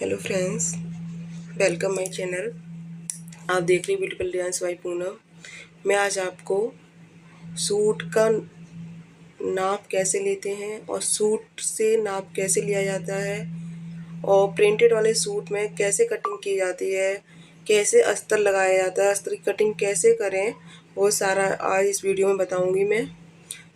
Hello friends, welcome my channel. आप देख रहे ब्यूटीफुल डांस बाय पूनम। मैं आज आपको सूट का नाप कैसे लेते हैं और सूट से नाप कैसे लिया जाता है और प्रिंटेड वाले सूट में कैसे कटिंग की जाती है, कैसे अस्तर लगाया जाता है, अस्तर की कटिंग कैसे करें, वो सारा आज इस वीडियो में बताऊंगी मैं।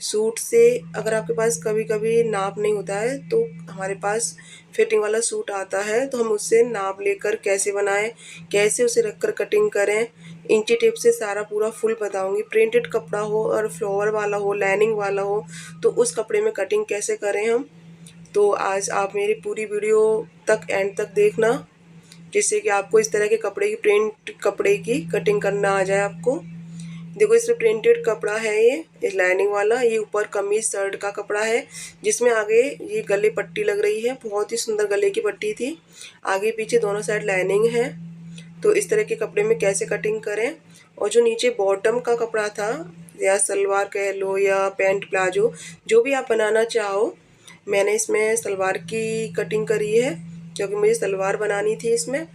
सूट से अगर आपके पास कभी कभी नाप नहीं होता है तो हमारे पास फिटिंग वाला सूट आता है, तो हम उससे नाप लेकर कैसे बनाएं, कैसे उसे रखकर कटिंग करें, इंची टेप से सारा पूरा फुल बताऊंगी। प्रिंटेड कपड़ा हो और फ्लावर वाला हो, लाइनिंग वाला हो, तो उस कपड़े में कटिंग कैसे करें हम। तो आज आप मेरी पूरी वीडियो तक एंड तक देखना, जिससे कि आपको इस तरह के कपड़े की प्रिंट कपड़े की कटिंग करना आ जाए आपको। देखो, इसमें प्रिंटेड कपड़ा है, ये लाइनिंग वाला, ये ऊपर कमीज शर्ट का कपड़ा है, जिसमें आगे ये गले पट्टी लग रही है, बहुत ही सुंदर गले की पट्टी थी, आगे पीछे दोनों साइड लाइनिंग है। तो इस तरह के कपड़े में कैसे कटिंग करें। और जो नीचे बॉटम का कपड़ा था, या सलवार कह लो या पैंट प्लाजो, जो भी आप बनाना चाहो, मैंने इसमें सलवार की कटिंग करी है क्योंकि मुझे सलवार बनानी थी इसमें।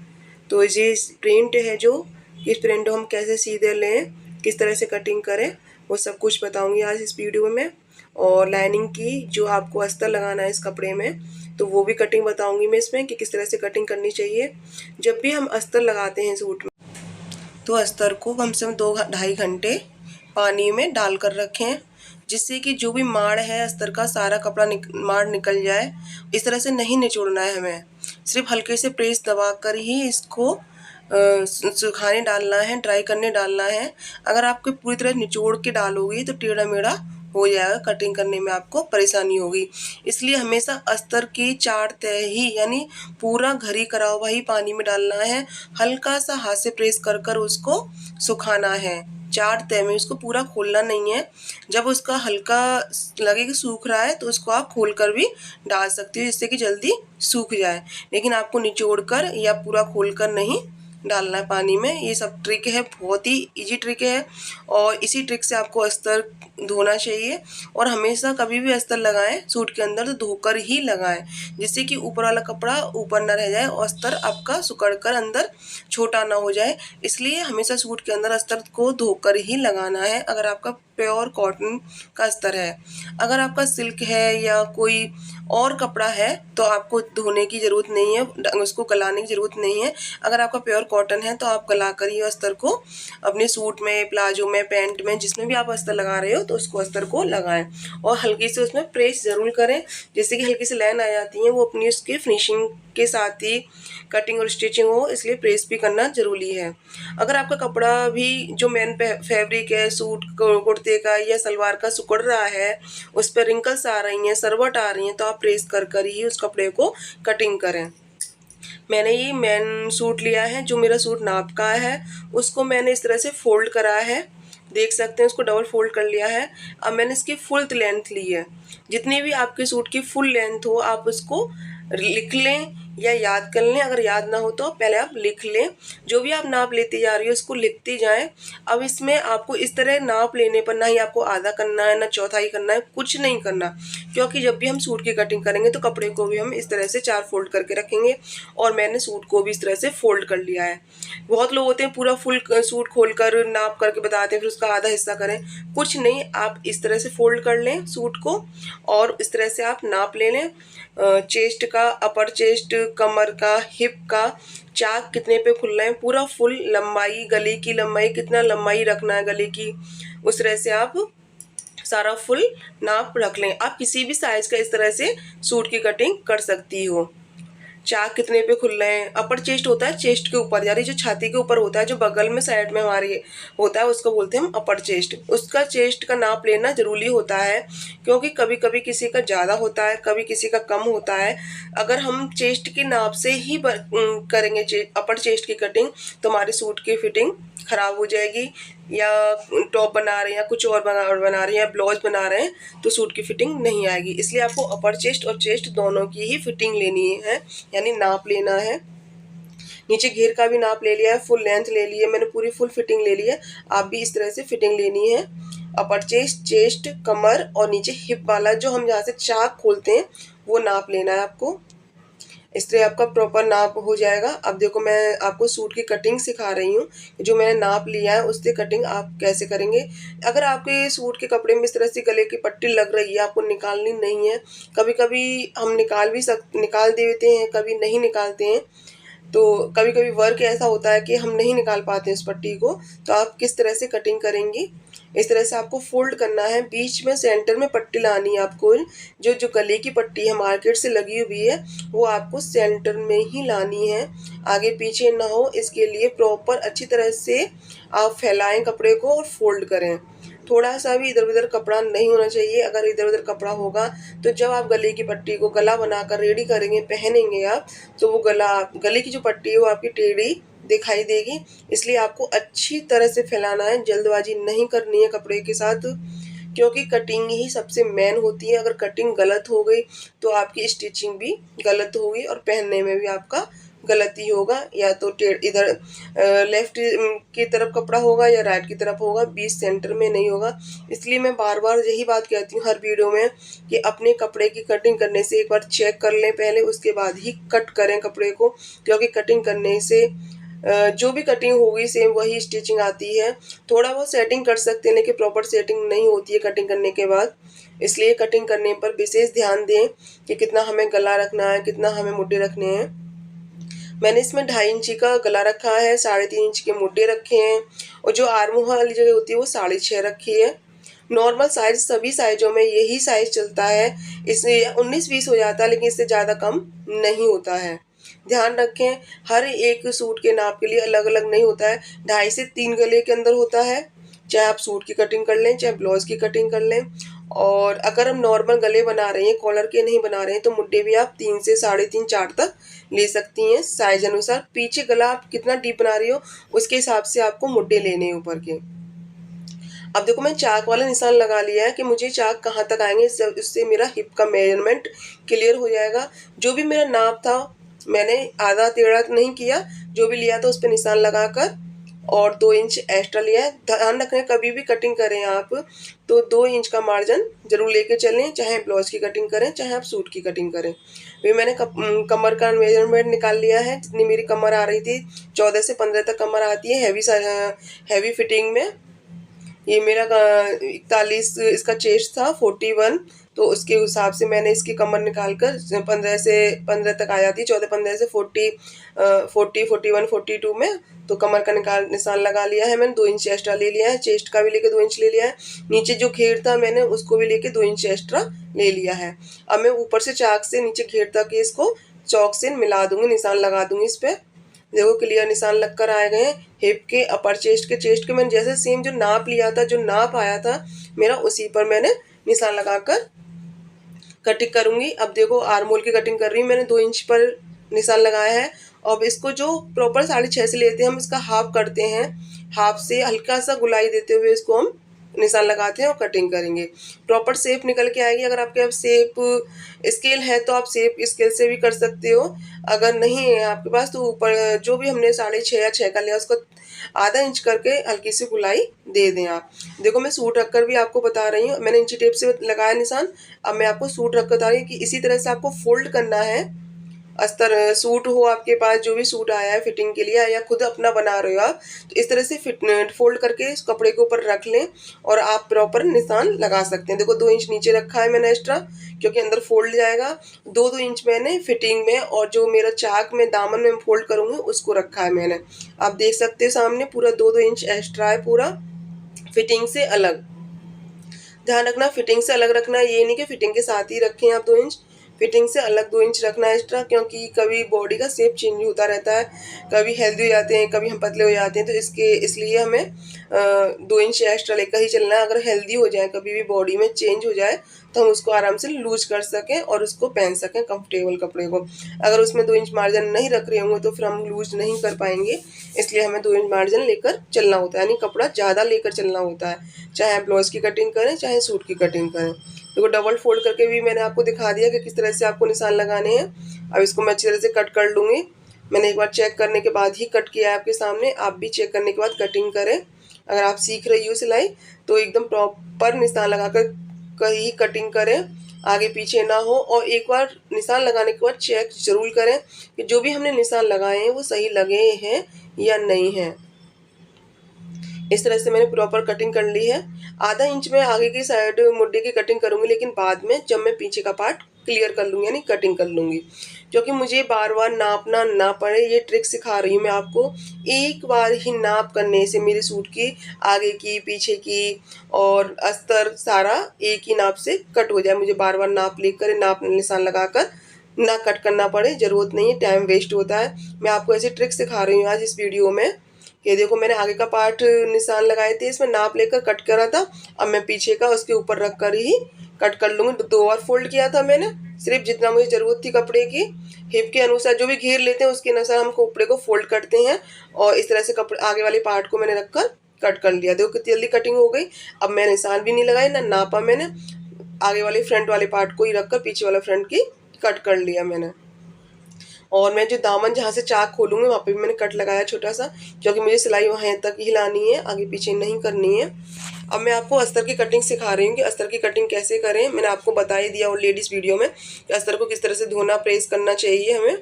तो ये प्रिंट है, जो इस प्रिंट को हम कैसे सीधे लें, किस तरह से कटिंग करें, वो सब कुछ बताऊंगी आज इस वीडियो में। और लाइनिंग की जो आपको अस्तर लगाना है इस कपड़े में, तो वो भी कटिंग बताऊंगी मैं इसमें कि किस तरह से कटिंग करनी चाहिए। जब भी हम अस्तर लगाते हैं सूट में, तो अस्तर को कम से कम 2-2.5 घंटे पानी में डाल कर रखें, जिससे कि जो भी माड़ है अस्तर का सारा कपड़ा माड़ निकल जाए। इस तरह से नहीं निचोड़ना है हमें, सिर्फ हल्के से प्रेस दबा कर ही इसको सुखाने डालना है, ड्राई करने डालना है। अगर आपको पूरी तरह निचोड़ के डालोगी तो टेढ़ा मेढ़ा हो जाएगा, कटिंग करने में आपको परेशानी होगी। इसलिए हमेशा अस्तर की 4 तह ही, यानी पूरा घरी करा हुआ ही पानी में डालना है, हल्का सा हाथ से प्रेस कर कर उसको सुखाना है। 4 तह में उसको पूरा खोलना नहीं है। जब उसका हल्का लगे कि सूख रहा है तो उसको आप खोल कर भी डाल सकती हो, जिससे कि जल्दी सूख जाए। लेकिन आपको निचोड़ कर या पूरा खोल कर नहीं डालना है पानी में। ये सब ट्रिक है, बहुत ही इजी ट्रिक है, और इसी ट्रिक से आपको अस्तर धोना चाहिए। और हमेशा कभी भी अस्तर लगाएं सूट के अंदर तो धोकर ही लगाएं, जिससे कि ऊपर वाला कपड़ा ऊपर ना रह जाए और अस्तर आपका सिकुड़ कर अंदर छोटा ना हो जाए। इसलिए हमेशा सूट के अंदर अस्तर को धोकर ही लगाना है, अगर आपका प्योर कॉटन का अस्तर है। अगर आपका सिल्क है या कोई और कपड़ा है तो आपको धोने की ज़रूरत नहीं है, उसको गलाने की ज़रूरत नहीं है। अगर आपका प्योर कॉटन है तो आप गला कर ही अस्तर को अपने सूट में, प्लाजो में, पैंट में, जिसमें भी आप अस्तर लगा रहे हो तो उसको अस्तर को लगाएं। और हल्की से उसमें प्रेस ज़रूर करें, जैसे कि हल्की सी लाइन आ जाती है, वो अपनी उसकी फिनिशिंग के साथ ही कटिंग और स्टिचिंग हो, इसलिए प्रेस भी करना ज़रूरी है। अगर आपका कपड़ा भी जो मेन फैब्रिक है सूट कुर्ते का या सलवार का सिकुड़ रहा है, उस पर रिंकल्स आ रही हैं, सरवट आ रही हैं, तो आप प्रेस कर कर ही उस कपड़े को कटिंग करें। मैंने ये मेन सूट लिया है, जो मेरा सूट नाप का है, उसको मैंने इस तरह से फोल्ड करा है, देख सकते हैं, उसको डबल फोल्ड कर लिया है। अब मैंने इसकी फुल लेंथ ली है। जितनी भी आपके सूट की फुल लेंथ हो आप उसको लिख लें या याद कर लें। अगर याद ना हो तो पहले आप लिख लें। जो भी आप नाप लेती जा रही हो उसको लिखती जाएं। अब इसमें आपको इस तरह नाप लेने पर ना ही आपको आधा करना है ना चौथाई करना है, कुछ नहीं करना, क्योंकि जब भी हम सूट की कटिंग करेंगे तो कपड़े को भी हम इस तरह से 4 फोल्ड करके रखेंगे। और मैंने सूट को भी इस तरह से फोल्ड कर लिया है। बहुत लोग होते हैं पूरा फुल सूट खोल कर नाप करके बताते हैं, फिर उसका आधा हिस्सा करें। कुछ नहीं, आप इस तरह से फोल्ड कर लें सूट को और इस तरह से आप नाप ले लें। चेस्ट का, अपर चेस्ट, कमर का, हिप का, चाक कितने पे खुल रहे हैं, पूरा फुल लंबाई, गले की लंबाई, कितना लंबाई रखना है गले की, उस तरह से आप सारा फुल नाप रख लें। आप किसी भी साइज का इस तरह से सूट की कटिंग कर सकती हो। चाक कितने पे खुल रहे हैं, अपर चेस्ट होता है चेस्ट के ऊपर, यानी जो छाती के ऊपर होता है, जो बगल में साइड में हमारे होता है, उसको बोलते हैं हम अपर चेस्ट। उसका चेस्ट का नाप लेना जरूरी होता है, क्योंकि कभी कभी किसी का ज़्यादा होता है, कभी किसी का कम होता है। अगर हम चेस्ट के नाप से ही करेंगे अपर चेस्ट की कटिंग, तो हमारे सूट की फिटिंग खराब हो जाएगी। या टॉप बना रहे हैं या कुछ और बना रहे हैं या ब्लाउज बना रहे हैं तो सूट की फिटिंग नहीं आएगी। इसलिए आपको अपर चेस्ट और चेस्ट दोनों की ही फिटिंग लेनी है, यानी नाप लेना है। नीचे घेर का भी नाप ले लिया है, फुल लेंथ ले ली है, मैंने पूरी फुल फिटिंग ले ली है। आप भी इस तरह से फिटिंग लेनी है। अपर चेस्ट, चेस्ट, कमर और नीचे हिप वाला जो हम जहाँ से चाक खोलते हैं वो नाप लेना है आपको। इस तरह आपका प्रॉपर नाप हो जाएगा। अब देखो मैं आपको सूट की कटिंग सिखा रही हूँ, जो मैंने नाप लिया है उससे कटिंग आप कैसे करेंगे। अगर आपके सूट के कपड़े में इस तरह से गले की पट्टी लग रही है, आपको निकालनी नहीं है, कभी कभी हम निकाल देते हैं, कभी नहीं निकालते हैं, तो कभी कभी वर्क ऐसा होता है कि हम नहीं निकाल पाते हैं उस पट्टी को, तो आप किस तरह से कटिंग करेंगी। इस तरह से आपको फोल्ड करना है, बीच में सेंटर में पट्टी लानी है आपको। जो जो गले की पट्टी है मार्केट से लगी हुई है, वो आपको सेंटर में ही लानी है, आगे पीछे ना हो। इसके लिए प्रॉपर अच्छी तरह से आप फैलाएं कपड़े को और फोल्ड करें। थोड़ा सा भी इधर उधर कपड़ा नहीं होना चाहिए। अगर इधर उधर कपड़ा होगा तो जब आप गले की पट्टी को गला बनाकर रेडी करेंगे, पहनेंगे आप, तो वो गले की जो पट्टी है वो आपकी टेढ़ी दिखाई देगी। इसलिए आपको अच्छी तरह से फैलाना है, जल्दबाजी नहीं करनी है कपड़े के साथ, क्योंकि कटिंग ही सबसे मेन होती है। अगर कटिंग गलत हो गई तो आपकी स्टिचिंग भी गलत होगी और पहनने में भी आपका गलती होगा। या तो इधर लेफ्ट की तरफ कपड़ा होगा या राइट की तरफ होगा, बीच सेंटर में नहीं होगा। इसलिए मैं बार बार यही बात कहती हूँ हर वीडियो में कि अपने कपड़े की कटिंग करने से एक बार चेक कर लें पहले, उसके बाद ही कट करें कपड़े को। क्योंकि कटिंग करने से जो भी कटिंग होगी सेम वही स्टिचिंग आती है। थोड़ा बहुत सेटिंग कर सकते हैं, लेकिन प्रॉपर सेटिंग नहीं होती है कटिंग करने के बाद। इसलिए कटिंग करने पर विशेष ध्यान दें कि कितना हमें गला रखना है, कितना हमें मुड्डे रखने हैं। मैंने इसमें 2.5 इंची का गला रखा है, 3.5 इंच के मुड्डे रखे हैं, और जो आर्म वाली जगह होती है वो 6.5 रखी है। नॉर्मल साइज सभी साइजों में यही साइज चलता है, इससे 19-20 हो जाता है, लेकिन इससे ज़्यादा कम नहीं होता है। ध्यान रखें, हर एक सूट के नाप के लिए अलग अलग नहीं होता है। 2.5 से 3 गले के अंदर होता है, चाहे आप सूट की कटिंग कर लें चाहे ब्लाउज की कटिंग कर लें। और अगर हम नॉर्मल गले बना रहे हैं, कॉलर के नहीं बना रहे हैं, तो मुड्डे भी आप 3 से 3.5 4 तक ले सकती हैं साइज अनुसार। पीछे गला आप कितना डीप बना रही हो उसके हिसाब से आपको मुड्डे लेने हैं ऊपर के। अब देखो मैं चाक वाला निशान लगा लिया है कि मुझे चाक कहाँ तक आएंगे, इससे मेरा हिप का मेजरमेंट क्लियर हो जाएगा। जो भी मेरा नाप था मैंने आधा टेढ़ा नहीं किया, जो भी लिया था उस पर निशान लगाकर और 2 इंच एक्स्ट्रा लिया है। ध्यान रखें कभी भी कटिंग करें आप तो 2 इंच का मार्जिन जरूर लेके चलें, चाहे ब्लाउज की कटिंग करें चाहे आप सूट की कटिंग करें। भी मैंने कमर का मेजरमेंट निकाल लिया है, जितनी मेरी कमर आ रही थी 14 से 15 तक कमर आती है हैवी फिटिंग में। ये मेरा 41 इसका चेस्ट था, 41, तो उसके हिसाब से मैंने इसकी कमर निकाल कर 15 तक आ जाती है, 14-15 से 40 41 42 में। तो कमर का निशान लगा लिया है मैंने, 2 इंच एक्स्ट्रा ले लिया है, चेस्ट का भी लेके 2 इंच ले लिया है, नीचे जो घेर था मैंने उसको भी लेके 2 इंच एक्स्ट्रा ले लिया है। अब मैं ऊपर से चाक से नीचे घेर तक इसको चौक से मिला दूंगी, निशान लगा दूंगी इस पे। देखो क्लियर निशान लगकर आए गए हैं। हिप के, अपर चेस्ट के मैंने जैसे सेम जो नाप लिया था, जो नाप आया था मेरा, उसी पर मैंने निशान लगाकर कटिंग करूंगी। अब देखो आर्म होल की कटिंग कर रही हूँ मैंने, 2 इंच पर निशान लगाया है। अब इसको जो प्रॉपर 6.5 से लेते हैं हम इसका हाफ करते हैं, हाफ से हल्का सा गुलाई देते हुए इसको हम निशान लगाते हैं और कटिंग करेंगे। प्रॉपर शेप निकल के आएगी। अगर आपके पास शेप स्केल है तो आप शेप स्केल से भी कर सकते हो, अगर नहीं है आपके पास तो ऊपर जो भी हमने 6.5 या 6 का लिया उसको आधा इंच करके हल्की सी गुलाई दे दें आप। देखो मैं सूट रखकर भी आपको बता रही हूँ, मैंने इंची टेप से लगाया निशान। अब मैं आपको सूट रखकर बता रही हूँ कि इसी तरह से आपको फोल्ड करना है। अस्तर सूट हो आपके पास, जो भी सूट आया है फिटिंग के लिए या खुद अपना बना रहे हो आप, तो इस तरह से फोल्ड करके इस कपड़े के ऊपर रख लें और आप प्रॉपर निशान लगा सकते हैं। देखो 2 इंच नीचे रखा है मैंने एक्स्ट्रा, क्योंकि अंदर फोल्ड जाएगा। 2-2 इंच मैंने फिटिंग में, और जो मेरा चाक में दामन में फोल्ड करूंगी उसको रखा है मैंने। आप देख सकते हैं सामने पूरा 2-2 इंच एक्स्ट्रा है, पूरा फिटिंग से अलग। ध्यान रखना फिटिंग से अलग रखना, ये नहीं कि फिटिंग के साथ ही रखें आप 2 इंच, फिटिंग से अलग 2 इंच रखना एक्स्ट्रा, क्योंकि कभी बॉडी का शेप चेंज होता रहता है, कभी हेल्दी हो जाते हैं कभी हम पतले हो जाते हैं, तो इसलिए हमें 2 इंच एक्स्ट्रा लेकर ही चलना है। अगर हेल्दी हो जाए, कभी भी बॉडी में चेंज हो जाए, तो हम उसको आराम से लूज कर सकें और उसको पहन सकें कंफर्टेबल कपड़े को। अगर उसमें 2 इंच मार्जिन नहीं रख रहे होंगे तो फिर हम लूज नहीं कर पाएंगे, इसलिए हमें 2 इंच मार्जिन लेकर चलना होता है, यानी कपड़ा ज़्यादा लेकर चलना होता है, चाहे आप ब्लाउज की कटिंग करें चाहे सूट की कटिंग करें। देखो डबल फोल्ड करके भी मैंने आपको दिखा दिया कि किस तरह से आपको निशान लगाने हैं। अब इसको मैं अच्छी तरह से कट कर लूँगी। मैंने एक बार चेक करने के बाद ही कट किया है आपके सामने, आप भी चेक करने के बाद कटिंग करें। अगर आप सीख रही हो सिलाई तो एकदम प्रॉपर निशान लगाकर ही कटिंग करें, आगे पीछे ना हो। और एक बार निशान लगाने के बाद चेक ज़रूर करें कि जो भी हमने निशान लगाए हैं वो सही लगे हैं या नहीं हैं। इस तरह से मैंने प्रॉपर कटिंग कर ली है। आधा इंच में आगे की साइड मुड्ढे की कटिंग करूँगी, लेकिन बाद में जब मैं पीछे का पार्ट क्लियर कर लूँगी यानी कटिंग कर लूँगी, क्योंकि मुझे बार बार नापना ना पड़े। ये ट्रिक सिखा रही हूँ मैं आपको। एक बार ही नाप करने से मेरे सूट की आगे की, पीछे की और अस्तर सारा एक ही नाप से कट हो जाए। मुझे बार बार नाप लेकर, नाप निशान लगाकर ना कट करना पड़े, ज़रूरत नहीं है, टाइम वेस्ट होता है। मैं आपको ऐसी ट्रिक सिखा रही हूँ आज इस वीडियो में। ये देखो, मैंने आगे का पार्ट निशान लगाए थे, इसमें नाप लेकर कट करा था। अब मैं पीछे का उसके ऊपर रख कर ही कट कर लूँगी। 2 बार फोल्ड किया था मैंने, सिर्फ जितना मुझे ज़रूरत थी कपड़े की। हिप के अनुसार जो भी घेर लेते हैं उसके अनुसार हम कपड़े को फोल्ड करते हैं। और इस तरह से कपड़े आगे वाले पार्ट को मैंने रखकर कट कर लिया। देखो कितनी जल्दी कटिंग हो गई। अब मैं निशान भी नहीं लगाई ना नापा मैंने, आगे वाले फ्रंट वाले पार्ट को ही रखकर पीछे वाला फ्रंट की कट कर लिया मैंने। और मैं जो दामन जहाँ से चाक खोलूँगी वहाँ पे भी मैंने कट लगाया छोटा सा, क्योंकि मुझे सिलाई वहाँ तक ही लानी है, आगे पीछे नहीं करनी है। अब मैं आपको अस्तर की कटिंग सिखा रही हूँ कि अस्तर की कटिंग कैसे करें। मैंने आपको बता ही दिया और लेडीज़ वीडियो में कि अस्तर को किस तरह से धोना, प्रेस करना चाहिए हमें।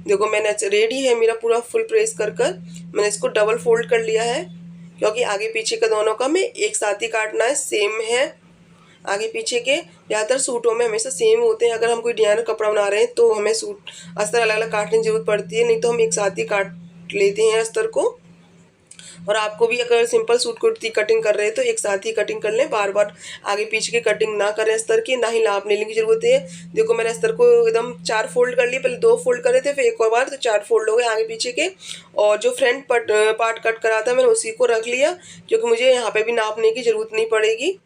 देखो मैंने रेडी है मेरा पूरा फुल प्रेस कर मैंने इसको डबल फोल्ड कर लिया है, क्योंकि आगे पीछे का दोनों का हमें एक साथ ही काटना है। सेम है आगे पीछे के, ज़्यादातर सूटों में हमेशा सेम होते हैं। अगर हम कोई डिजाइनर कपड़ा बना रहे हैं तो हमें सूट अस्तर अलग अलग काटने की जरूरत पड़ती है, नहीं तो हम एक साथ ही काट लेते हैं अस्तर को। और आपको भी अगर सिंपल सूट कुर्ती कटिंग कर रहे हैं तो एक साथ ही कटिंग कर लें, बार बार आगे पीछे की कटिंग ना करें अस्तर की, ना ही नाप लेने की जरूरत है। देखो मैंने अस्तर को एकदम 4 फोल्ड कर लिए, पहले 2 फोल्ड करे थे, फिर एक और बार तो 4 फोल्ड हो गए आगे पीछे के। और जो फ्रंट पार्ट कट करा था मैंने उसी को रख लिया, क्योंकि मुझे यहाँ पे भी नापने की जरूरत नहीं पड़ेगी।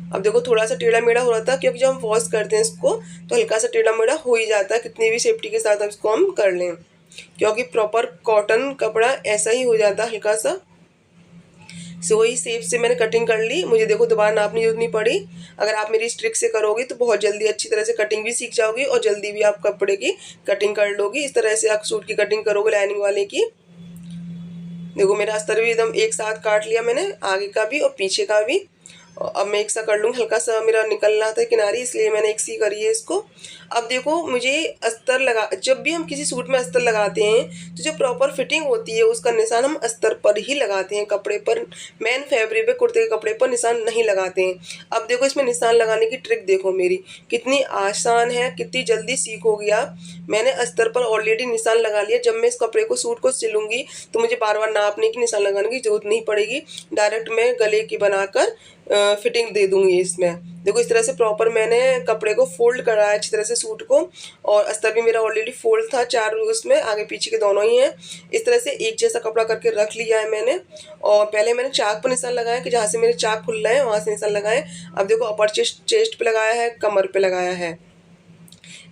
अब देखो थोड़ा सा टेढ़ा मेढ़ा हो रहा था, क्योंकि जब हम वॉश करते हैं इसको तो हल्का सा टेढ़ा मेढ़ा हो ही जाता है, कितनी भी सेफ्टी के साथ इसको हम कर लें, क्योंकि प्रॉपर कॉटन कपड़ा ऐसा ही हो जाता है हल्का सा। सो वही शेप से मैंने कटिंग कर ली, मुझे देखो दोबारा नापने की जरूरत नहीं पड़ी। अगर आप मेरी इस ट्रिक से करोगे तो बहुत जल्दी अच्छी तरह से कटिंग भी सीख जाओगी और जल्दी भी आप कपड़े की कटिंग कर लोगी। इस तरह से आप सूट की कटिंग करोगे लाइनिंग वाले की। देखो मेरा अस्तर भी एकदम एक साथ काट लिया मैंने, आगे का भी और पीछे का भी। अब मैं एक सा कर लूँगी, हल्का सा मेरा निकल रहा था किनारी, इसलिए मैंने एक सी करी है इसको। अब देखो मुझे अस्तर लगा, जब भी हम किसी सूट में अस्तर लगाते हैं तो जो प्रॉपर फिटिंग होती है उसका निशान हम अस्तर पर ही लगाते हैं, कपड़े पर, मेन फैब्रिक पे, कुर्ते के कपड़े पर निशान नहीं लगाते हैं। अब देखो इसमें निशान लगाने की ट्रिक देखो मेरी कितनी आसान है, कितनी जल्दी सीखोगी आप। मैंने अस्तर पर ऑलरेडी निशान लगा लिया। जब मैं इस कपड़े को, सूट को सिलूंगी तो मुझे बार बार नापने की, निशान लगाने की जरूरत नहीं पड़ेगी। डायरेक्ट मैं गले की बनाकर फिटिंग दे दूंगी इसमें। देखो इस तरह से प्रॉपर मैंने कपड़े को फोल्ड करा है अच्छी तरह से सूट को, और अस्तर भी मेरा ऑलरेडी फोल्ड था, 4 उसमें आगे पीछे के दोनों ही हैं। इस तरह से एक जैसा कपड़ा करके रख लिया है मैंने। और पहले मैंने चाक पर निशान लगाया कि जहाँ से मेरे चाक खुल रहे हैं वहाँ से निशान लगाए। अब देखो अपर चेस्ट पे लगाया है, कमर पे लगाया है।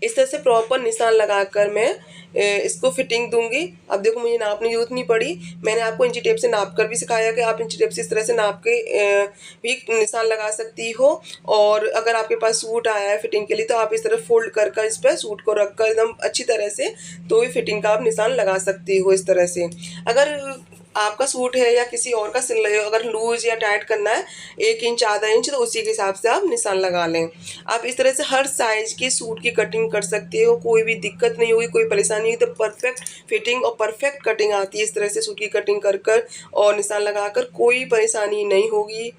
इस तरह से प्रॉपर निशान लगाकर मैं इसको फिटिंग दूंगी। अब देखो मुझे नापने की जरूरत नहीं पड़ी, मैंने आपको इंची टेप से नाप कर भी सिखाया कि आप इंची टेप से इस तरह से नाप के भी निशान लगा सकती हो। और अगर आपके पास सूट आया है फिटिंग के लिए तो आप इस तरह फोल्ड कर इस पर सूट को रख कर एकदम अच्छी तरह से तो भी फिटिंग का आप निशान लगा सकती हो इस तरह से। अगर आपका सूट है या किसी और का सिल रहे हो, अगर लूज या टाइट करना है 1 इंच आधा इंच, तो उसी के हिसाब से आप निशान लगा लें। आप इस तरह से हर साइज के सूट की कटिंग कर सकते हो, कोई भी दिक्कत नहीं होगी, कोई परेशानी नहीं, तो परफेक्ट फिटिंग और परफेक्ट कटिंग आती है इस तरह से सूट की कटिंग कर और निशान लगाकर, कोई परेशानी नहीं होगी।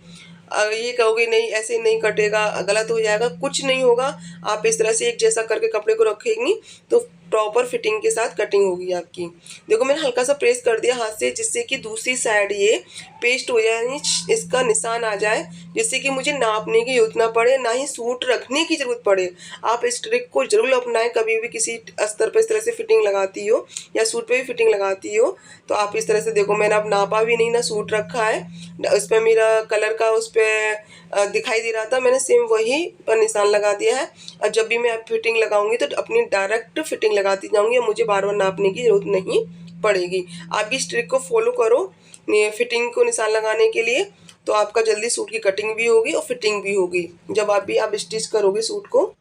ये कहोगे नहीं ऐसे नहीं कटेगा, गलत हो जाएगा, कुछ नहीं होगा। आप इस तरह से एक जैसा करके कपड़े को रखेंगी तो प्रॉपर फिटिंग के साथ कटिंग होगी आपकी। देखो मैंने हल्का सा प्रेस कर दिया हाथ से, जिससे कि दूसरी साइड ये पेस्ट हो जाए, यानी इसका निशान आ जाए, जिससे कि मुझे नापने की जरूरत ना पड़े, ना ही सूट रखने की जरूरत पड़े। आप इस ट्रिक को जरूर अपनाएं, कभी भी किसी अस्तर पर इस तरह से फिटिंग लगाती हो या सूट पे भी फिटिंग लगाती हो तो आप इस तरह से। देखो मैंने अब नापा भी नहीं, ना सूट रखा है, उस पर मेरा कलर का उस पर दिखाई दे रहा था, मैंने सेम वही पर निशान लगा दिया है। और जब भी मैं फिटिंग लगाऊंगी तो अपनी डायरेक्ट फिटिंग लगाती जाऊंगी और मुझे बार बार नापने की जरूरत नहीं पड़ेगी। आप भी इस ट्रिक को फॉलो करो फिटिंग को निशान लगाने के लिए, तो आपका जल्दी सूट की कटिंग भी होगी और फिटिंग भी होगी जब आप स्टिच करोगे सूट को।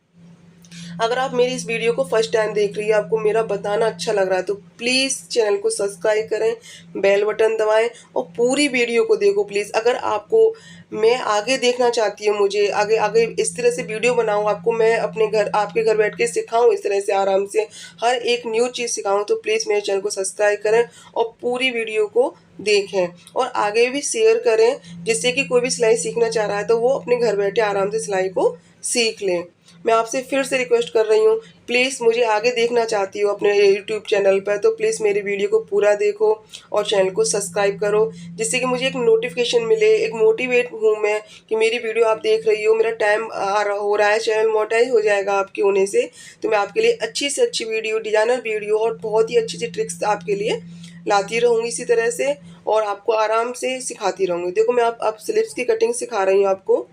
अगर आप मेरी इस वीडियो को फर्स्ट टाइम देख रही है, आपको मेरा बताना अच्छा लग रहा है, तो प्लीज़ चैनल को सब्सक्राइब करें, बेल बटन दबाएं और पूरी वीडियो को देखो प्लीज़। अगर आपको मैं आगे देखना चाहती हूँ, मुझे आगे आगे इस तरह से वीडियो बनाऊँ आपको, मैं अपने घर आपके घर बैठ के सिखाऊँ इस तरह से आराम से हर एक न्यू चीज़ सिखाऊँ, तो प्लीज़ मेरे चैनल को सब्सक्राइब करें और पूरी वीडियो को देखें और आगे भी शेयर करें, जिससे कि कोई भी सिलाई सीखना चाह रहा है तो वो अपने घर बैठे आराम से सिलाई को सीख लें। मैं आपसे फिर से रिक्वेस्ट कर रही हूँ, प्लीज़ मुझे आगे देखना चाहती हो अपने यूट्यूब चैनल पर, तो प्लीज़ मेरी वीडियो को पूरा देखो और चैनल को सब्सक्राइब करो, जिससे कि मुझे एक नोटिफिकेशन मिले, एक मोटिवेट हूँ मैं कि मेरी वीडियो आप देख रही हो, मेरा टाइम हो रहा है, चैनल मोनेटाइज हो जाएगा आपके होने से, तो मैं आपके लिए अच्छी से अच्छी वीडियो, डिज़ाइनर वीडियो और बहुत ही अच्छी ट्रिक्स आपके लिए लाती रहूँगी इसी तरह से, और आपको आराम से सिखाती रहूँगी। देखो मैं आप स्लिप्स की कटिंग सिखा रही हूँ आपको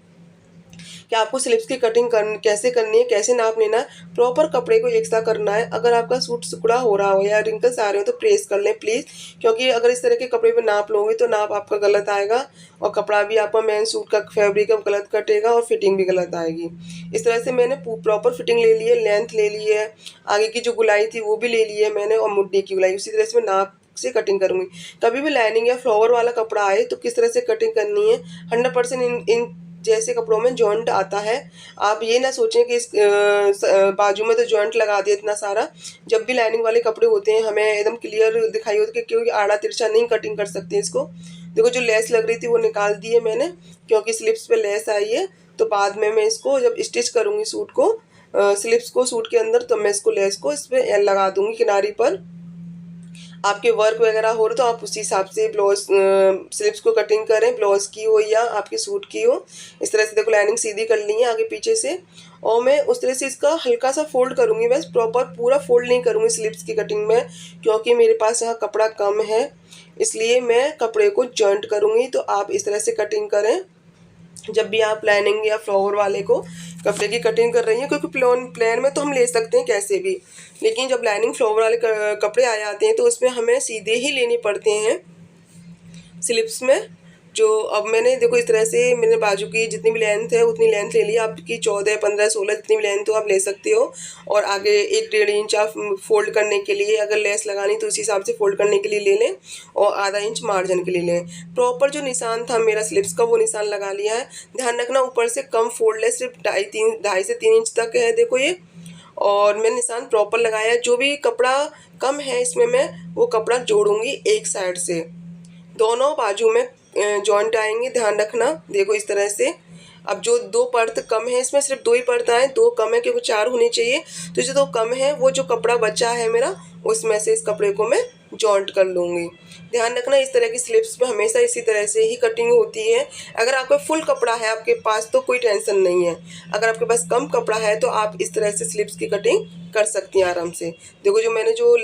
कि आपको स्लिप्स की कटिंग कैसे करनी है, कैसे नाप लेना है, प्रॉपर कपड़े को एक सा करना है। अगर आपका सूट सिकुड़ा हो रहा हो या रिंकल्स आ रहे हो तो प्रेस कर लें प्लीज़, क्योंकि अगर इस तरह के कपड़े पे नाप लोगे तो नाप आपका गलत आएगा और कपड़ा भी आपका मेन सूट का फैब्रिक गलत कटेगा और फिटिंग भी गलत आएगी। इस तरह से मैंने प्रॉपर फिटिंग ले ली है, लेंथ ले ली है, आगे की जो गुलाई थी वो भी ले ली है मैंने और मुड्ढे की गुलाई, उसी तरह से मैं नाप से कटिंग करूँगी। कभी भी लाइनिंग या फ्लावर वाला कपड़ा आए तो किस तरह से कटिंग करनी है, 100% इन जैसे कपड़ों में जॉइंट आता है। आप ये ना सोचें कि इस बाजू में तो जॉइंट लगा दिया इतना सारा। जब भी लाइनिंग वाले कपड़े होते हैं हमें एकदम क्लियर दिखाई होती है, क्योंकि आड़ा तिरछा नहीं कटिंग कर सकते इसको। देखो जो लेस लग रही थी वो निकाल दी है मैंने, क्योंकि स्लिप्स पे लेस आई है, तो बाद में मैं इसको जब स्टिच करूँगी सूट को, स्लिप्स को सूट के अंदर, तो मैं इसको लेस को इस पर लगा दूँगी किनारी पर। आपके वर्क वगैरह हो रहा तो आप उसी हिसाब से ब्लाउज स्लिप्स को कटिंग करें, ब्लाउज की हो या आपके सूट की हो। इस तरह से देखो लाइनिंग सीधी कर ली है आगे पीछे से, और मैं उस तरह से इसका हल्का सा फोल्ड करूँगी, बस प्रॉपर पूरा फोल्ड नहीं करूँगी स्लिप्स की कटिंग में, क्योंकि मेरे पास यहाँ कपड़ा कम है, इसलिए मैं कपड़े को जॉइंट करूँगी। तो आप इस तरह से कटिंग करें जब भी आप लाइनिंग या फ्लावर वाले को कपड़े की कटिंग कर रही हैं, क्योंकि प्लेन में तो हम ले सकते हैं कैसे भी, लेकिन जब लाइनिंग फ्लावर वाले कपड़े आ जाते हैं तो उसमें हमें सीधे ही लेने पड़ते हैं स्लिप्स में। जो अब मैंने देखो इस तरह से मैंने बाजू की जितनी भी लेंथ है उतनी लेंथ ले ली, आपकी 14, 15, 16 जितनी भी लेंथ हो आप ले सकते हो, और आगे 1-1.5 इंच आप फोल्ड करने के लिए अगर लेस लगानी तो उसी हिसाब से फोल्ड करने के लिए ले लें, और आधा इंच मार्जिन के लिए लें। प्रॉपर जो निशान था मेरा स्लिप्स का वो निशान लगा लिया है। ध्यान रखना ऊपर से कम फोल्ड है, सिर्फ 2.5 से 3 इंच तक है देखो ये, और मैंने निशान प्रॉपर लगाया है। जो भी कपड़ा कम है इसमें मैं वो कपड़ा जोड़ूंगी एक साइड से, दोनों बाजू में जॉइंट आएंगे, ध्यान रखना। देखो इस तरह से, अब जो 2 परत कम है इसमें सिर्फ 2 ही परत आए, 2 कम है क्योंकि 4 होनी चाहिए, तो जो 2 कम है वो जो कपड़ा बचा है मेरा उसमें से इस कपड़े को मैं जॉइंट कर लूँगी। ध्यान रखना इस तरह की स्लिप्स में हमेशा इसी तरह से ही कटिंग होती है। अगर आपका फुल कपड़ा है आपके पास तो कोई टेंशन नहीं है, अगर आपके पास कम कपड़ा है तो आप इस तरह से स्लिप्स की कटिंग कर सकती हैं आराम से। देखो जो मैंने जो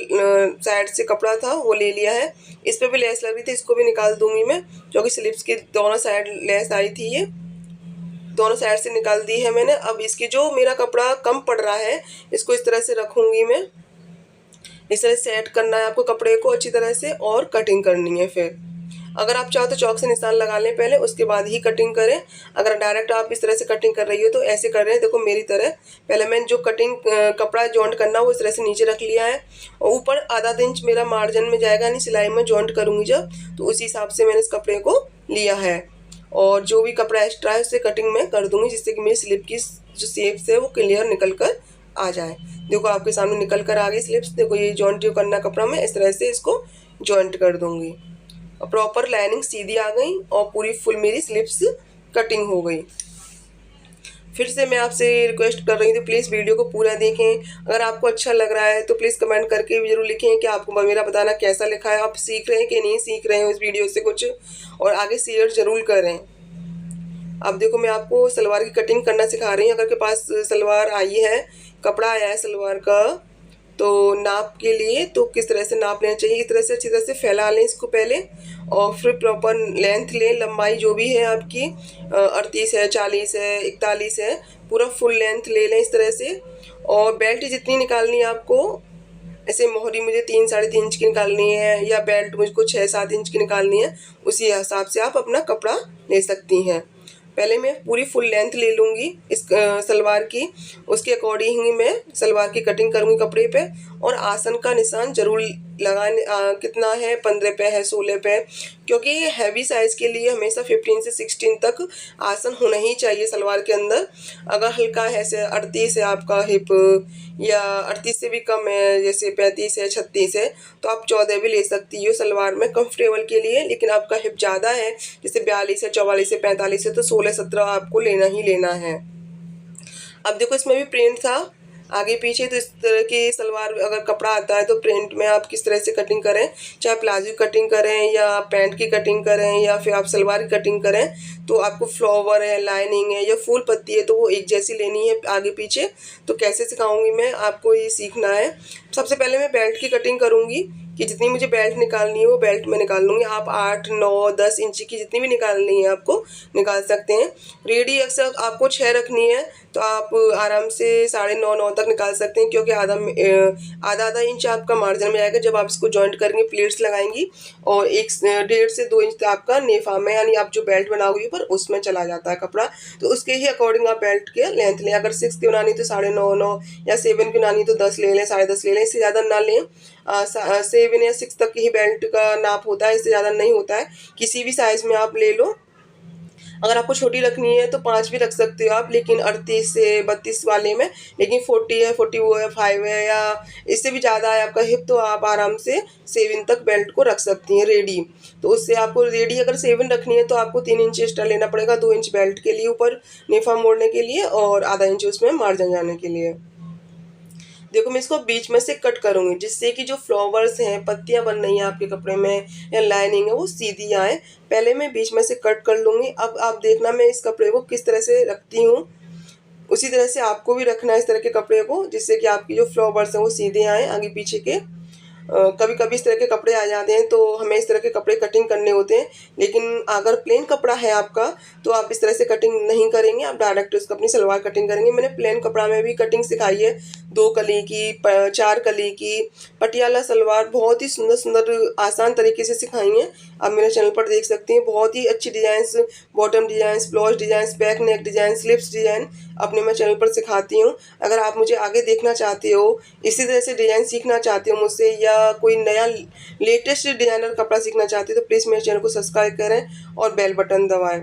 साइड से कपड़ा था वो ले लिया है, इस पर भी लेस लग रही थी, इसको भी निकाल दूंगी मैं, क्योंकि स्लिप्स की दोनों साइड लेस आई थी, ये दोनों साइड से निकाल दी है मैंने। अब इसकी जो मेरा कपड़ा कम पड़ रहा है इसको इस तरह से रखूँगी मैं, इस तरह सेट करना है आपको कपड़े को अच्छी तरह से और कटिंग करनी है। फिर अगर आप चाहो तो चौक से निशान लगा लें पहले, उसके बाद ही कटिंग करें। अगर डायरेक्ट आप इस तरह से कटिंग कर रही हो तो ऐसे कर रहे हैं, देखो मेरी तरह पहले मैंने जो कटिंग कपड़ा जॉइंट करना वो इस तरह से नीचे रख लिया है, और ऊपर आधा इंच मेरा मार्जिन में जाएगा, नहीं सिलाई में जॉइंट करूँगी जब, तो उसी हिसाब से मैंने इस कपड़े को लिया है, और जो भी कपड़ा एक्स्ट्रा है उससे कटिंग मैं कर दूँगी, जिससे कि मेरी स्लिप की जो शेप्स है वो क्लियर निकल कर आ जाए। देखो आपके सामने निकल कर आ गई स्लिप्स। देखो ये जॉइंट जो करना कपड़ा में इस तरह से इसको जॉइंट कर दूंगी, और प्रॉपर लाइनिंग सीधी आ गई और पूरी फुल मेरी स्लिप्स कटिंग हो गई। फिर से मैं आपसे रिक्वेस्ट कर रही थी प्लीज़ वीडियो को पूरा देखें। अगर आपको अच्छा लग रहा है तो प्लीज़ कमेंट करके भी जरूर लिखें कि आपको मेरा बताना कैसा लिखा है, आप सीख रहे हैं कि नहीं सीख रहे हैं इस वीडियो से कुछ, और आगे शेयर जरूर करें। अब देखो मैं आपको सलवार की कटिंग करना सिखा रही हूँ। अगर के पास सलवार आई है, कपड़ा आया है सलवार का, तो नाप के लिए तो किस तरह से नाप लेना चाहिए, इस तरह से अच्छी तरह से फैला लें इसको पहले, और फिर प्रॉपर लेंथ लें, लंबाई जो भी है आपकी 38 है, 40 है, 41 है, पूरा फुल लेंथ ले लें इस तरह से। और बेल्ट जितनी निकालनी है आपको, ऐसे मोहरी मुझे 3-3.5 इंच की निकालनी है, या बेल्ट मुझको 6-7 इंच की निकालनी है, उसी हिसाब से आप अपना कपड़ा ले सकती हैं। पहले मैं पूरी फुल लेंथ ले लूँगी इस सलवार की, उसके अकॉर्डिंग ही मैं सलवार की कटिंग करूँगी कपड़े पे, और आसन का निशान जरूर लगाने कितना है, 15 पे है, 16 पे, क्योंकि हैवी साइज़ के लिए हमेशा 15 से 16 तक आसन होना ही चाहिए सलवार के अंदर। अगर हल्का है जैसे 38 है आपका हिप, या 38 से भी कम है जैसे 35 है, 36 है, तो आप 14 भी ले सकती हो सलवार में कंफर्टेबल के लिए। लेकिन आपका हिप ज़्यादा है जैसे 42 है, 44 है, 45 है, तो 16-17 आपको लेना ही लेना है। अब देखो इसमें भी प्रिंट था आगे पीछे, तो इस तरह की सलवार अगर कपड़ा आता है तो प्रिंट में आप किस तरह से कटिंग करें, चाहे प्लाजो कटिंग करें या पैंट की कटिंग करें या फिर आप सलवार की कटिंग करें, तो आपको फ्लावर है, लाइनिंग है या फूल पत्ती है, तो वो एक जैसी लेनी है आगे पीछे। तो कैसे सिखाऊंगी मैं आपको, ये सीखना है। सबसे पहले मैं बेल्ट की कटिंग करूँगी कि जितनी मुझे बेल्ट निकालनी है वो बेल्ट में निकाल लूँगी। आप 8, 9, 10 इंच की जितनी भी निकालनी है आपको निकाल सकते हैं। रेडी अक्सर आपको 6 रखनी है तो आप आराम से 9.5-9 तक निकाल सकते हैं, क्योंकि आधा इंच आपका मार्जिन में आएगा जब आप इसको जॉइंट करेंगे, प्लेट्स लगाएंगी, और 1.5 से 2 इंच आपका नेफा में यानी आप जो बेल्ट बनाओगे ऊपर उसमें चला जाता है कपड़ा। तो उसके ही अकॉर्डिंग आप बेल्ट के लेंथ लें। अगर 6 की बनानी तो 9.5 या 7 की बनानी तो 10 ले लें, 10.5 ले लें, इससे ज़्यादा ना लें। 7 या 6 तक ही बेल्ट का नाप होता है, इससे ज़्यादा नहीं होता है। किसी भी साइज़ में आप ले लो। अगर आपको छोटी रखनी है तो 5 भी रख सकते हो आप, लेकिन 38 से 32 वाले में। लेकिन 40 है, 45 है या इससे भी ज़्यादा है आपका हिप, तो आप आराम से 7 तक बेल्ट को रख सकती हैं रेडी। तो उससे आपको रेडी अगर 7 रखनी है तो आपको 3 इंच एक्स्ट्रा लेना पड़ेगा, 2 इंच बेल्ट के लिए ऊपर नेफा मोड़ने के लिए और आधा इंच उसमें मार्जिन जाने के लिए। देखो मैं इसको बीच में से कट करूंगी जिससे कि जो फ्लावर्स हैं, पत्तियां बन रही हैं आपके कपड़े में या लाइनिंग है, वो सीधी आए। पहले मैं बीच में से कट कर लूंगी। अब आप देखना मैं इस कपड़े को किस तरह से रखती हूँ, उसी तरह से आपको भी रखना है इस तरह के कपड़े को, जिससे कि आपकी जो फ्लावर्स हैं वो सीधे आए आगे पीछे के। कभी कभी इस तरह के कपड़े आ जाते हैं तो हमें इस तरह के कपड़े कटिंग करने होते हैं। लेकिन अगर प्लेन कपड़ा है आपका तो आप इस तरह से कटिंग नहीं करेंगे, आप डायरेक्ट उसको अपनी सलवार कटिंग करेंगे। मैंने प्लेन कपड़ा में भी कटिंग सिखाई है, 2 कली की, 4 कली की पटियाला सलवार, बहुत ही सुंदर सुंदर आसान तरीके से सिखाई हैं। आप मेरे चैनल पर देख सकते हैं। बहुत ही अच्छी designs, bottom designs, blouse designs, back neck design, slips design अपने मैं चैनल पर सिखाती हूँ। अगर आप मुझे आगे देखना चाहते हो, इसी तरह से डिजाइन सीखना चाहते हो मुझसे, या कोई नया लेटेस्ट डिजाइनर कपड़ा सीखना चाहते हो, तो प्लीज़ मेरे चैनल को सब्सक्राइब करें और बेल बटन दबाएं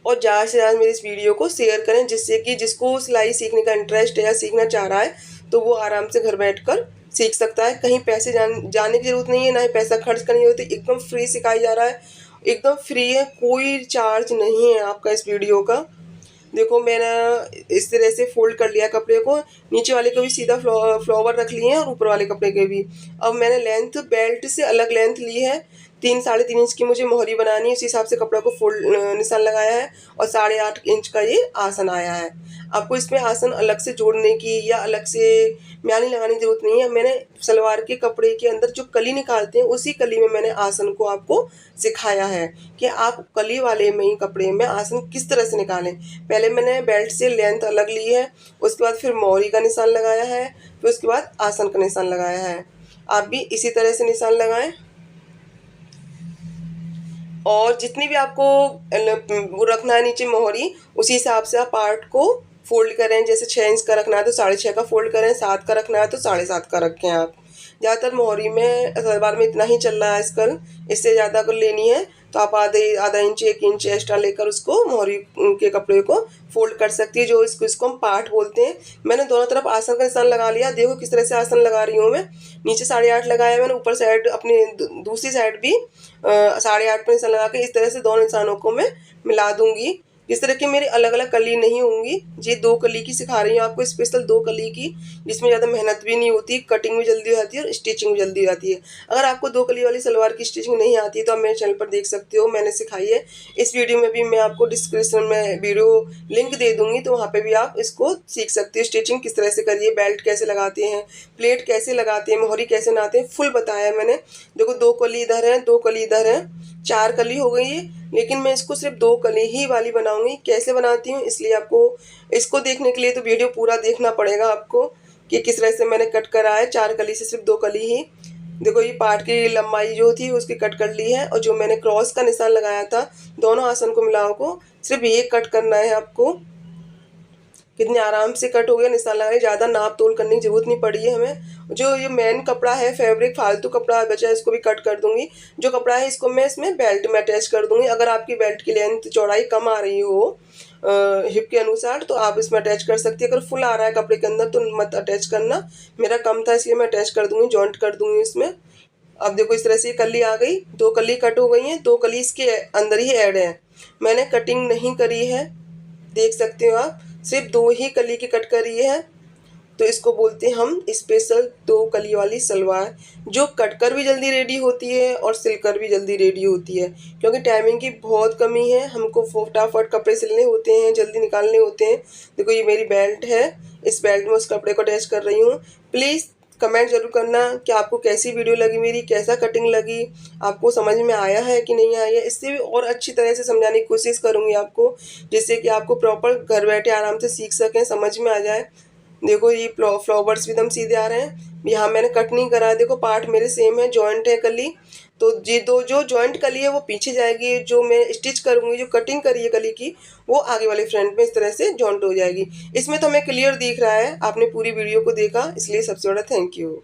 और ज़्यादा से ज़्यादा मेरी इस वीडियो को शेयर करें, जिससे कि जिसको सिलाई सीखने का इंटरेस्ट है या सीखना चाह रहा है तो वो आराम से घर बैठकर सीख सकता है। कहीं पैसे जाने की ज़रूरत नहीं है, ना ही पैसा खर्च करने की ज़रूरत है। एकदम फ्री सिखाया जा रहा है, एकदम फ्री है, कोई चार्ज नहीं है आपका इस वीडियो का। देखो मैंने इस तरह से फोल्ड कर लिया कपड़े को, नीचे वाले को भी सीधा फ्लावर रख लिए हैं और ऊपर वाले कपड़े के भी। अब मैंने लेंथ बेल्ट से अलग लेंथ ली है, 3-3.5 इंच की मुझे मोहरी बनानी है, उसी हिसाब से कपड़ा को फोल्ड निशान लगाया है और 8.5 इंच का ये आसन आया है। आपको इसमें आसन अलग से जोड़ने की या अलग से म्यानी लगाने की जरूरत नहीं है। मैंने सलवार के कपड़े के अंदर जो कली निकालते हैं उसी कली में मैंने आसन को आपको सिखाया है कि आप कली वाले में ही कपड़े में आसन किस तरह से निकालें। पहले मैंने बेल्ट से लेंथ अलग ली है, उसके बाद फिर मोहरी का निशान लगाया है, फिर उसके बाद आसन का निशान लगाया है। आप भी इसी तरह से निशान लगाएं और जितनी भी आपको वो रखना है नीचे मोहरी, उसी हिसाब से आप पार्ट को फोल्ड करें। जैसे 6 इंच का रखना है तो 6.5 का फोल्ड करें, 7 का रखना है तो 7.5 का रखें आप। ज़्यादातर मोहरी में सलवार में इतना ही चल रहा है आजकल, इससे ज़्यादा अगर लेनी है तो आप आधा इंच 1 इंच एक्स्ट्रा लेकर उसको मोहरी के कपड़े को फोल्ड कर सकती है, जो इसको हम पार्ट बोलते हैं। मैंने दोनों तरफ आसन का निशान लगा लिया। देखो किस तरह से आसन लगा रही हूँ मैं। नीचे 8.5 लगाया मैंने, ऊपर साइड अपनी दूसरी साइड भी 8.5 पर निशान लगा के इस तरह से दोनों निशानों को मैं मिला दूंगी। इस तरह की मेरी अलग अलग कली नहीं होंगी, ये 2 कली की सिखा रही हूँ आपको, स्पेशल 2 कली की, जिसमें ज़्यादा मेहनत भी नहीं होती, कटिंग भी जल्दी हो जाती है और स्टिचिंग भी जल्दी हो जाती है। अगर आपको 2 कली वाली सलवार की स्टिचिंग नहीं आती है तो आप मेरे चैनल पर देख सकते हो, मैंने सिखाई है। इस वीडियो में भी मैं आपको डिस्क्रिप्शन में वीडियो लिंक दे दूंगी, तो वहाँ पर भी आप इसको सीख सकते हो। स्टिचिंग किस तरह से करिए, बेल्ट कैसे लगाते हैं, प्लेट कैसे लगाते हैं, मोहरी कैसे बनाते हैं, फुल बताया है मैंने। देखो 2 कली इधर है, 2 कली इधर है, 4 कली हो गई है, लेकिन मैं इसको सिर्फ 2 कली ही वाली बनाऊंगी। कैसे बनाती हूँ, इसलिए आपको इसको देखने के लिए तो वीडियो पूरा देखना पड़ेगा आपको कि किस तरह से मैंने कट करा है। 4 कली से सिर्फ 2 कली ही। देखो ये पार्ट की लंबाई जो थी उसकी कट कर ली है, और जो मैंने क्रॉस का निशान लगाया था दोनों आसन को मिलाओ को, सिर्फ ये कट करना है आपको। कितने आराम से कट हो गया, निशान लगाए, ज़्यादा नाप तोल करने की ज़रूरत नहीं पड़ी है हमें। जो ये मेन कपड़ा है फैब्रिक, फालतू कपड़ा बचा है इसको भी कट कर दूंगी। जो कपड़ा है इसको मैं इसमें बेल्ट में अटैच कर दूंगी। अगर आपकी बेल्ट की लेंथ चौड़ाई कम आ रही हो हिप के अनुसार तो आप इसमें अटैच कर सकती है। अगर फुल आ रहा है कपड़े के अंदर तो मत अटैच करना। मेरा कम था इसलिए मैं अटैच कर दूंगी, जॉइंट कर दूंगी इसमें। अब देखो इस तरह से कली आ गई, 2 कली कट हो गई हैं, 2 कली इसके अंदर ही ऐड है। मैंने कटिंग नहीं करी है, देख सकते हो आप, सिर्फ 2 ही कली की कट करी है। तो इसको बोलते हैं हम स्पेशल 2 कली वाली सलवार, जो कटकर भी जल्दी रेडी होती है और सिलकर भी जल्दी रेडी होती है। क्योंकि टाइमिंग की बहुत कमी है, हमको फटाफट कपड़े सिलने होते हैं, जल्दी निकालने होते हैं। देखो ये मेरी बेल्ट है, इस बेल्ट में उस कपड़े को अटैच कर रही हूँ। प्लीज़ कमेंट जरूर करना कि आपको कैसी वीडियो लगी मेरी, कैसा कटिंग लगी, आपको समझ में आया है कि नहीं आया है। इससे भी और अच्छी तरह से समझाने की कोशिश करूँगी आपको, जिससे कि आपको प्रॉपर घर बैठे आराम से सीख सकें, समझ में आ जाए। देखो ये फ्लावर्स भी एकदम सीधे आ रहे हैं। यहाँ मैंने कट नहीं करा है, देखो पार्ट मेरे सेम है, जॉइंट है कली। तो ये दो जो जॉइंट कली है वो पीछे जाएगी, जो मैं स्टिच करूँगी, जो कटिंग करी है कली की, वो आगे वाले फ्रंट में इस तरह से जॉइंट हो जाएगी। इसमें तो हमें क्लियर दिख रहा है, आपने पूरी वीडियो को देखा, इसलिए सबसे बड़ा थैंक यू।